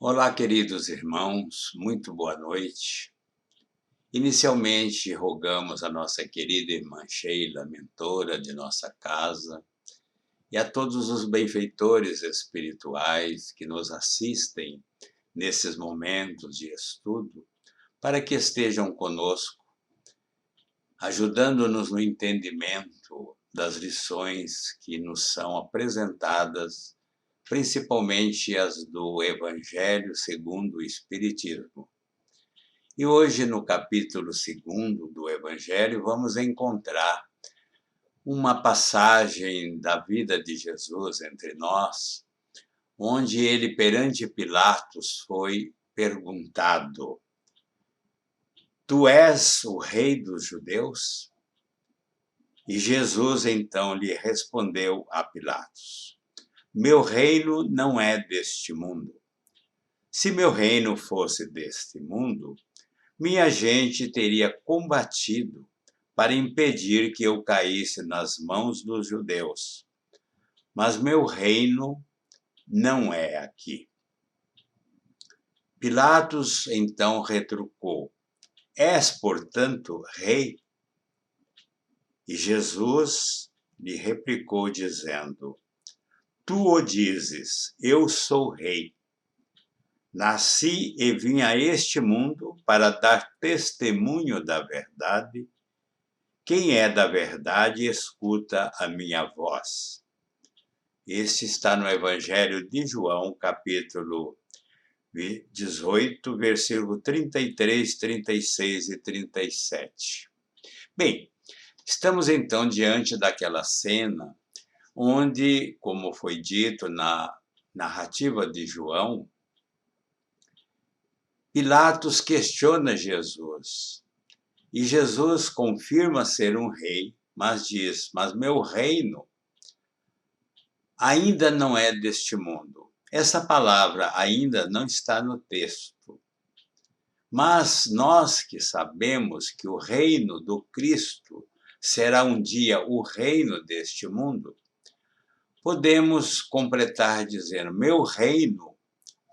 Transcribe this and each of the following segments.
Olá, queridos irmãos, muito boa noite. Inicialmente, rogamos a nossa querida irmã Sheila, mentora de nossa casa, e a todos os benfeitores espirituais que nos assistem nesses momentos de estudo, para que estejam conosco, ajudando-nos no entendimento das lições que nos são apresentadas, principalmente as do Evangelho segundo o Espiritismo. E hoje, no capítulo 2º do Evangelho, vamos encontrar uma passagem da vida de Jesus entre nós, onde ele, perante Pilatos, foi perguntado: Tu és o rei dos judeus? E Jesus então lhe respondeu a Pilatos: Meu reino não é deste mundo. Se meu reino fosse deste mundo, minha gente teria combatido para impedir que eu caísse nas mãos dos judeus. Mas meu reino não é aqui. Pilatos então retrucou: És, portanto, rei? E Jesus lhe replicou dizendo: Tu o dizes, eu sou rei. Nasci e vim a este mundo para dar testemunho da verdade. Quem é da verdade, escuta a minha voz. Este está no Evangelho de João, capítulo 18, versículo 33, 36 e 37. Bem, estamos então diante daquela cena onde, como foi dito na narrativa de João, Pilatos questiona Jesus. E Jesus confirma ser um rei, mas diz: Mas meu reino ainda não é deste mundo. Essa palavra ainda não está no texto. Mas nós que sabemos que o reino do Cristo será um dia o reino deste mundo, podemos completar dizendo: Meu reino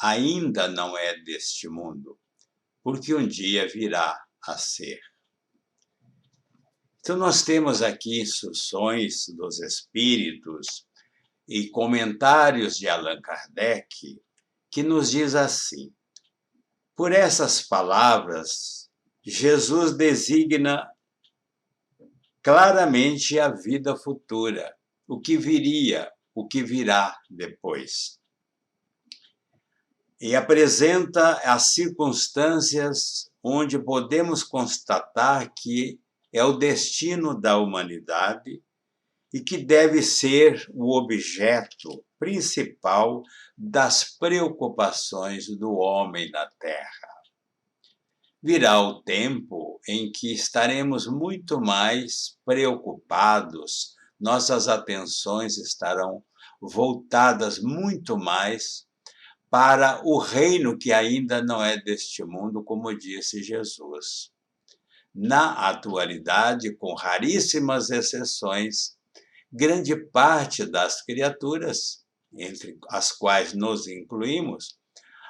ainda não é deste mundo, porque um dia virá a ser. Então, nós temos aqui instruções dos Espíritos e comentários de Allan Kardec que nos diz assim: por essas palavras, Jesus designa claramente a vida futura, o que viria, o que virá depois. E apresenta as circunstâncias onde podemos constatar que é o destino da humanidade e que deve ser o objeto principal das preocupações do homem na Terra. Virá o tempo em que estaremos muito mais preocupados, nossas atenções estarão voltadas muito mais para o reino que ainda não é deste mundo, como disse Jesus. Na atualidade, com raríssimas exceções, grande parte das criaturas, entre as quais nos incluímos,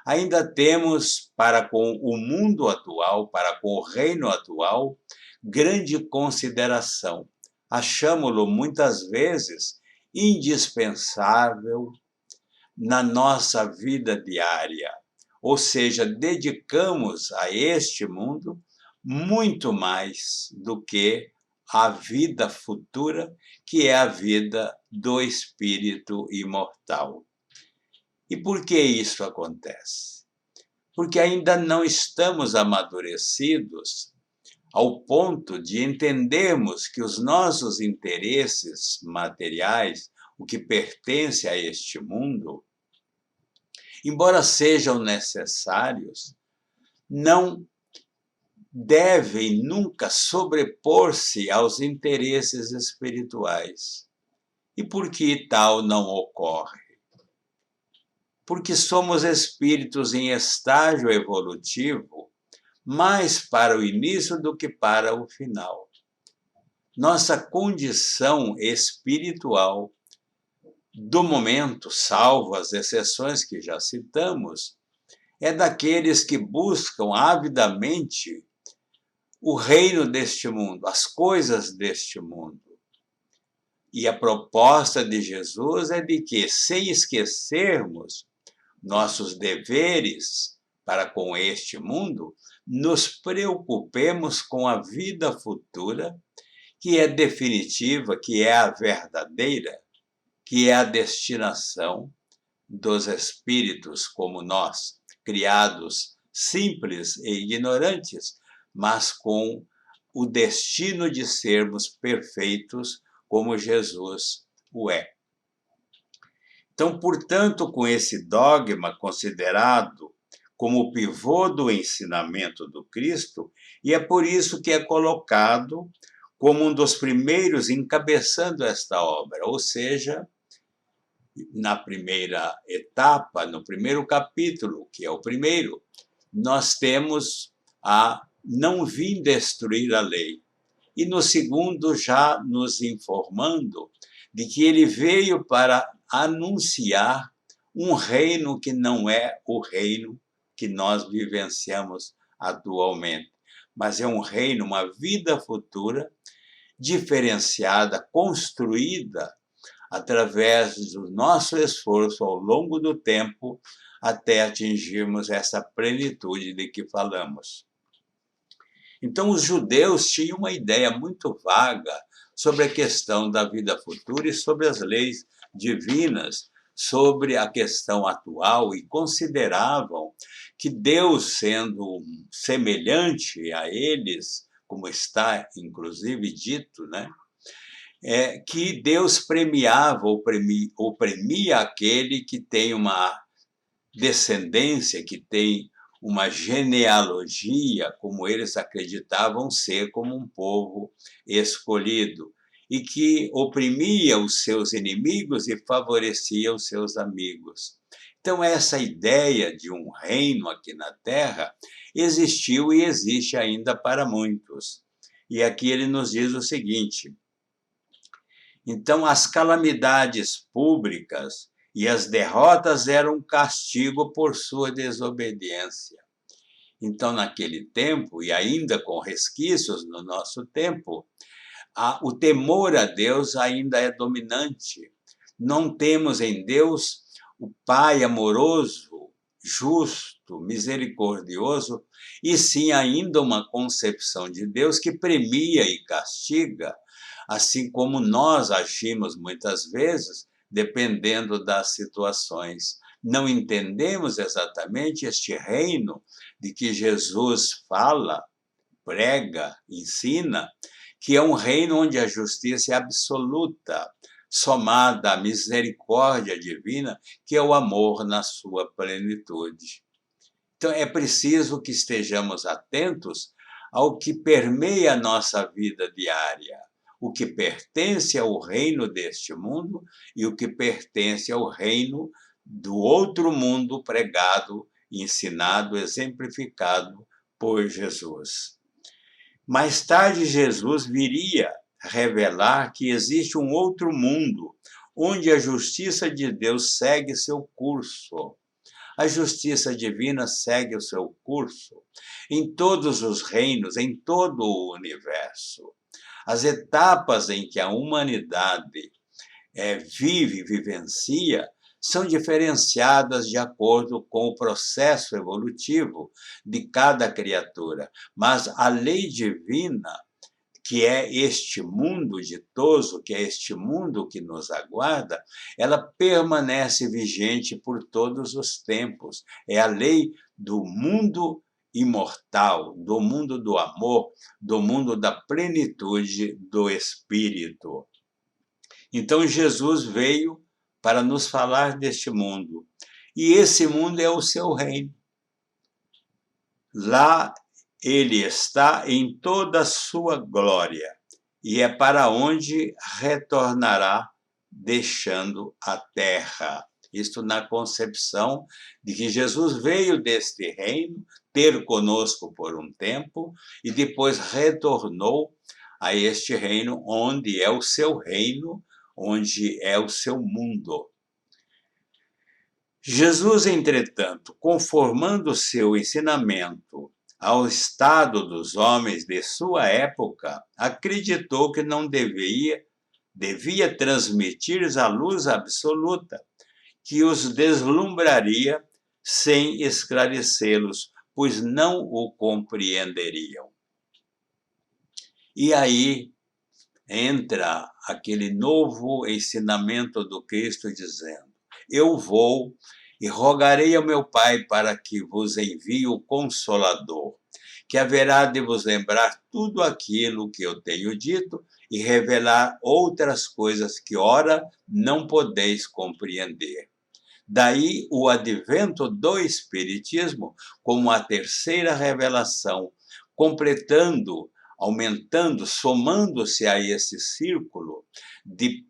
ainda temos para com o mundo atual, para com o reino atual, grande consideração. Achamo-lo muitas vezes indispensável na nossa vida diária, ou seja, dedicamos a este mundo muito mais do que a vida futura, que é a vida do espírito imortal. E por que isso acontece? Porque ainda não estamos amadurecidos ao ponto de entendermos que os nossos interesses materiais, o que pertence a este mundo, embora sejam necessários, não devem nunca sobrepor-se aos interesses espirituais. E por que tal não ocorre? Porque somos espíritos em estágio evolutivo, mais para o início do que para o final. Nossa condição espiritual do momento, salvo as exceções que já citamos, é daqueles que buscam avidamente o reino deste mundo, as coisas deste mundo. E a proposta de Jesus é de que, sem esquecermos nossos deveres para com este mundo, nos preocupemos com a vida futura, que é definitiva, que é a verdadeira, que é a destinação dos espíritos como nós, criados simples e ignorantes, mas com o destino de sermos perfeitos como Jesus o é. Então, portanto, com esse dogma considerado como o pivô do ensinamento do Cristo, e é por isso que é colocado como um dos primeiros encabeçando esta obra, ou seja, na primeira etapa, no primeiro capítulo, que é o primeiro, nós temos a não vim destruir a lei. E no segundo, já nos informando de que ele veio para anunciar um reino que não é o reino que nós vivenciamos atualmente, mas é um reino, uma vida futura, diferenciada, construída através do nosso esforço ao longo do tempo, até atingirmos essa plenitude de que falamos. Então, os judeus tinham uma ideia muito vaga sobre a questão da vida futura e sobre as leis divinas, sobre a questão atual, e consideravam que Deus, sendo semelhante a eles, como está inclusive dito, né, que Deus premiava ou premia aquele que tem uma descendência, que tem uma genealogia, como eles acreditavam ser, como um povo escolhido, e que oprimia os seus inimigos e favorecia os seus amigos. Então, essa ideia de um reino aqui na Terra existiu e existe ainda para muitos. E aqui ele nos diz o seguinte: então, as calamidades públicas e as derrotas eram castigo por sua desobediência. Então, naquele tempo, e ainda com resquícios no nosso tempo, o temor a Deus ainda é dominante. Não temos em Deus o Pai amoroso, justo, misericordioso, e sim ainda uma concepção de Deus que premia e castiga, assim como nós agimos muitas vezes, dependendo das situações. Não entendemos exatamente este reino de que Jesus fala, prega, ensina, que é um reino onde a justiça é absoluta, somada à misericórdia divina, que é o amor na sua plenitude. Então, é preciso que estejamos atentos ao que permeia a nossa vida diária, o que pertence ao reino deste mundo e o que pertence ao reino do outro mundo pregado, ensinado, exemplificado por Jesus. Mais tarde, Jesus viria revelar que existe um outro mundo, onde a justiça de Deus segue seu curso. A justiça divina segue o seu curso em todos os reinos, em todo o universo. As etapas em que a humanidade vive, vivencia, são diferenciadas de acordo com o processo evolutivo de cada criatura. Mas a lei divina, que é este mundo ditoso, que é este mundo que nos aguarda, ela permanece vigente por todos os tempos. É a lei do mundo imortal, do mundo do amor, do mundo da plenitude do Espírito. Então, Jesus veio para nos falar deste mundo. E esse mundo é o seu reino. Lá ele está em toda a sua glória, e é para onde retornará, deixando a terra. Isto na concepção de que Jesus veio deste reino ter conosco por um tempo e depois retornou a este reino, onde é o seu reino, onde é o seu mundo. Jesus, entretanto, conformando seu ensinamento ao estado dos homens de sua época, acreditou que não devia transmitir a luz absoluta, que os deslumbraria sem esclarecê-los, pois não o compreenderiam. E aí entra aquele novo ensinamento do Cristo dizendo: eu vou e rogarei ao meu Pai para que vos envie o Consolador, que haverá de vos lembrar tudo aquilo que eu tenho dito e revelar outras coisas que ora não podeis compreender. Daí o advento do Espiritismo como a terceira revelação, completando, aumentando, somando-se a esse círculo de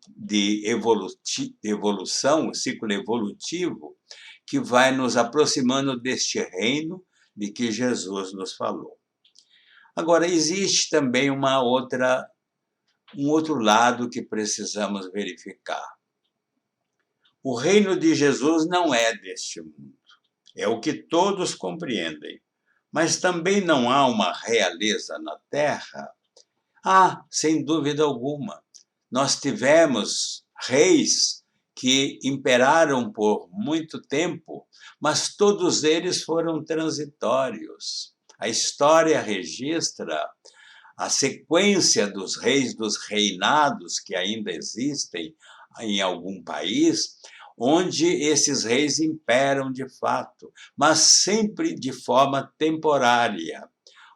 evolução, ciclo evolutivo, que vai nos aproximando deste reino de que Jesus nos falou. Agora, existe também um outro lado que precisamos verificar. O reino de Jesus não é deste mundo, é o que todos compreendem, mas também não há uma realeza na Terra. Sem dúvida alguma, nós tivemos reis que imperaram por muito tempo, mas todos eles foram transitórios. A história registra a sequência dos reis, dos reinados que ainda existem em algum país, onde esses reis imperam de fato, mas sempre de forma temporária.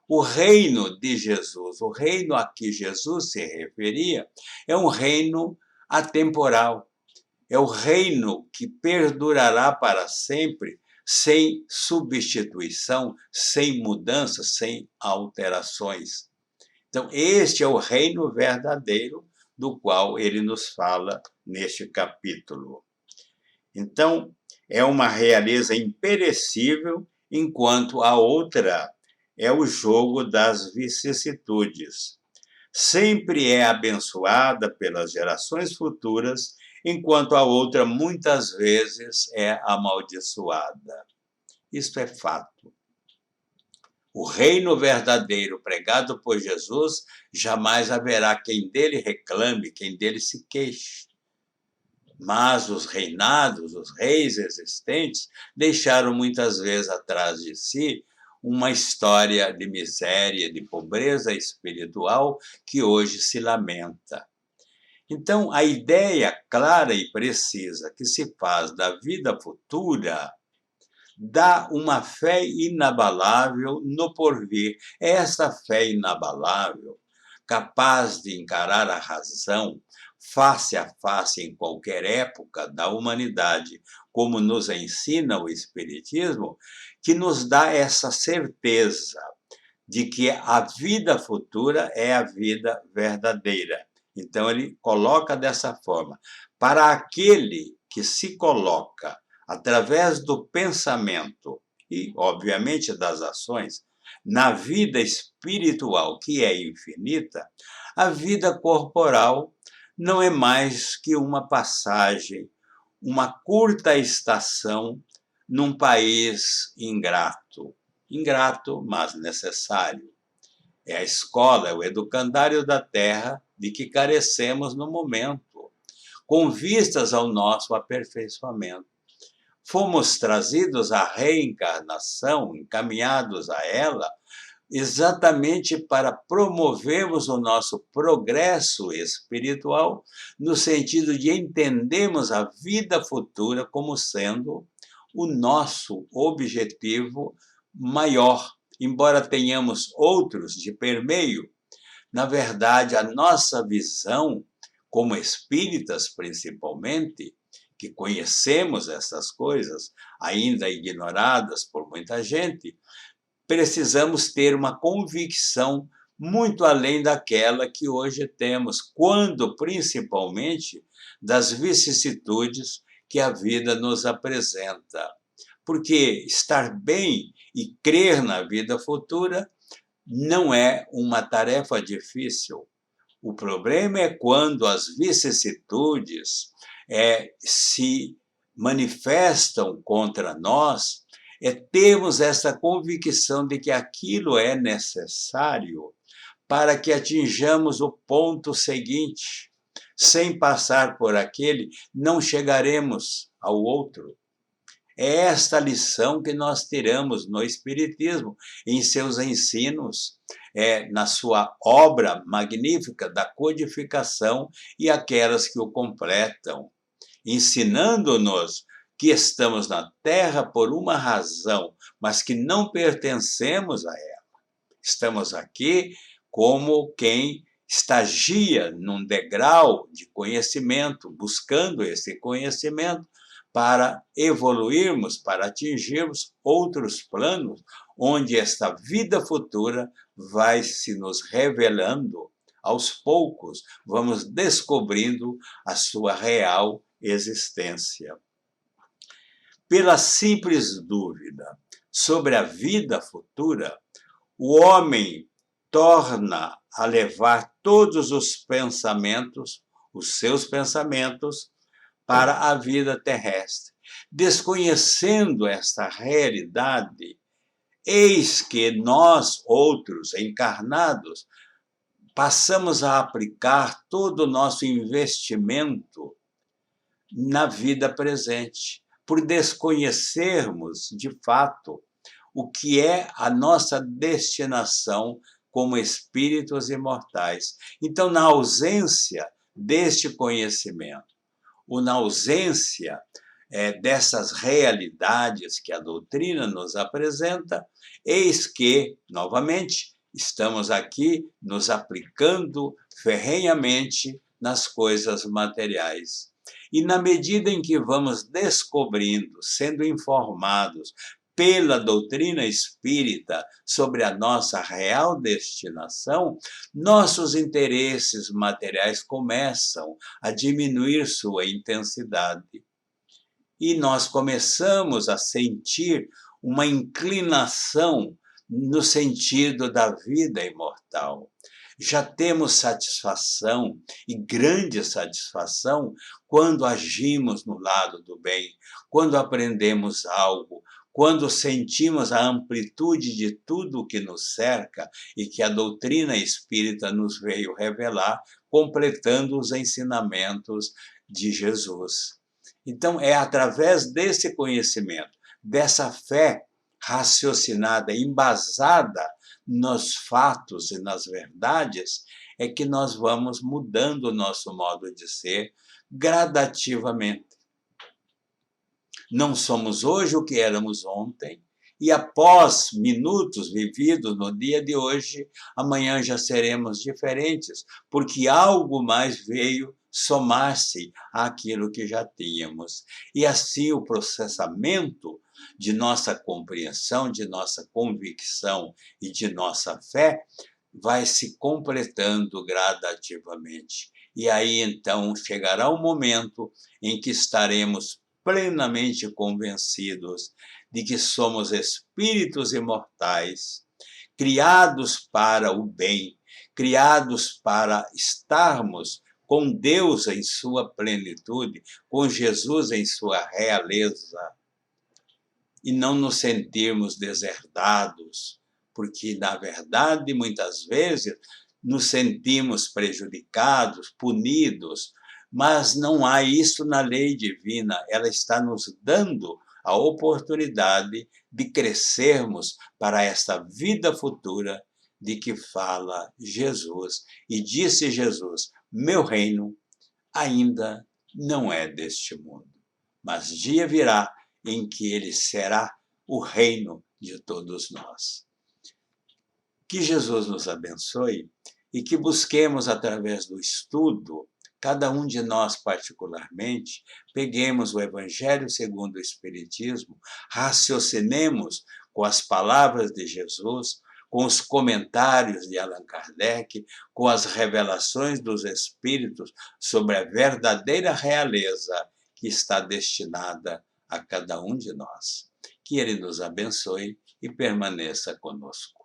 O reino de Jesus, o reino a que Jesus se referia, é um reino atemporal. É o reino que perdurará para sempre, sem substituição, sem mudanças, sem alterações. Então, este é o reino verdadeiro do qual ele nos fala neste capítulo. Então, é uma realeza imperecível, enquanto a outra é o jogo das vicissitudes. Sempre é abençoada pelas gerações futuras, enquanto a outra muitas vezes é amaldiçoada. Isto é fato. O reino verdadeiro pregado por Jesus, jamais haverá quem dele reclame, quem dele se queixe. Mas os reinados, os reis existentes, deixaram muitas vezes atrás de si uma história de miséria, de pobreza espiritual que hoje se lamenta. Então, a ideia clara e precisa que se faz da vida futura dá uma fé inabalável no porvir. Essa fé inabalável, capaz de encarar a razão face a face em qualquer época da humanidade, como nos ensina o Espiritismo, que nos dá essa certeza de que a vida futura é a vida verdadeira. Então, ele coloca dessa forma: para aquele que se coloca através do pensamento e, obviamente, das ações, na vida espiritual, que é infinita, a vida corporal não é mais que uma passagem, uma curta estação num país ingrato. Ingrato, mas necessário. É a escola, é o educandário da terra de que carecemos no momento, com vistas ao nosso aperfeiçoamento. Fomos trazidos à reencarnação, encaminhados a ela, exatamente para promovermos o nosso progresso espiritual, no sentido de entendermos a vida futura como sendo o nosso objetivo maior, embora tenhamos outros de permeio. Na verdade, a nossa visão, como espíritas principalmente, que conhecemos essas coisas, ainda ignoradas por muita gente, precisamos ter uma convicção muito além daquela que hoje temos, quando principalmente das vicissitudes que a vida nos apresenta. Porque estar bem e crer na vida futura não é uma tarefa difícil. O problema é quando as vicissitudes se manifestam contra nós, termos essa convicção de que aquilo é necessário para que atinjamos o ponto seguinte. Sem passar por aquele, não chegaremos ao outro. É esta lição que nós tiramos no Espiritismo, em seus ensinos, na sua obra magnífica da codificação e aquelas que o completam, ensinando-nos que estamos na Terra por uma razão, mas que não pertencemos a ela. Estamos aqui como quem estagia num degrau de conhecimento, buscando esse conhecimento para evoluirmos, para atingirmos outros planos, onde esta vida futura vai se nos revelando aos poucos, vamos descobrindo a sua real existência. Pela simples dúvida sobre a vida futura, o homem torna a levar todos os pensamentos, os seus pensamentos, para a vida terrestre. Desconhecendo esta realidade, eis que nós, outros encarnados, passamos a aplicar todo o nosso investimento na vida presente, por desconhecermos, de fato, o que é a nossa destinação como espíritos imortais. Então, na ausência deste conhecimento, ou na ausência dessas realidades que a doutrina nos apresenta, eis que, novamente, estamos aqui nos aplicando ferrenhamente nas coisas materiais. E na medida em que vamos descobrindo, sendo informados pela doutrina espírita sobre a nossa real destinação, nossos interesses materiais começam a diminuir sua intensidade. E nós começamos a sentir uma inclinação no sentido da vida imortal. Já temos satisfação, e grande satisfação, quando agimos no lado do bem, quando aprendemos algo, quando sentimos a amplitude de tudo o que nos cerca e que a doutrina espírita nos veio revelar, completando os ensinamentos de Jesus. Então, é através desse conhecimento, dessa fé raciocinada, embasada nos fatos e nas verdades, é que nós vamos mudando o nosso modo de ser gradativamente. Não somos hoje o que éramos ontem, e após minutos vividos no dia de hoje, amanhã já seremos diferentes, porque algo mais veio somar-se àquilo que já tínhamos. E assim o processamento de nossa compreensão, de nossa convicção e de nossa fé vai se completando gradativamente. E aí então chegará o momento em que estaremos plenamente convencidos de que somos espíritos imortais, criados para o bem, criados para estarmos com Deus em sua plenitude, com Jesus em sua realeza, e não nos sentirmos deserdados, porque, na verdade, muitas vezes nos sentimos prejudicados, punidos, mas não há isso na lei divina. Ela está nos dando a oportunidade de crescermos para esta vida futura de que fala Jesus. E disse Jesus: meu reino ainda não é deste mundo, mas dia virá em que ele será o reino de todos nós. Que Jesus nos abençoe e que busquemos, através do estudo, cada um de nós particularmente, peguemos o Evangelho segundo o Espiritismo, raciocinemos com as palavras de Jesus, com os comentários de Allan Kardec, com as revelações dos Espíritos sobre a verdadeira realeza que está destinada a cada um de nós. Que Ele nos abençoe e permaneça conosco.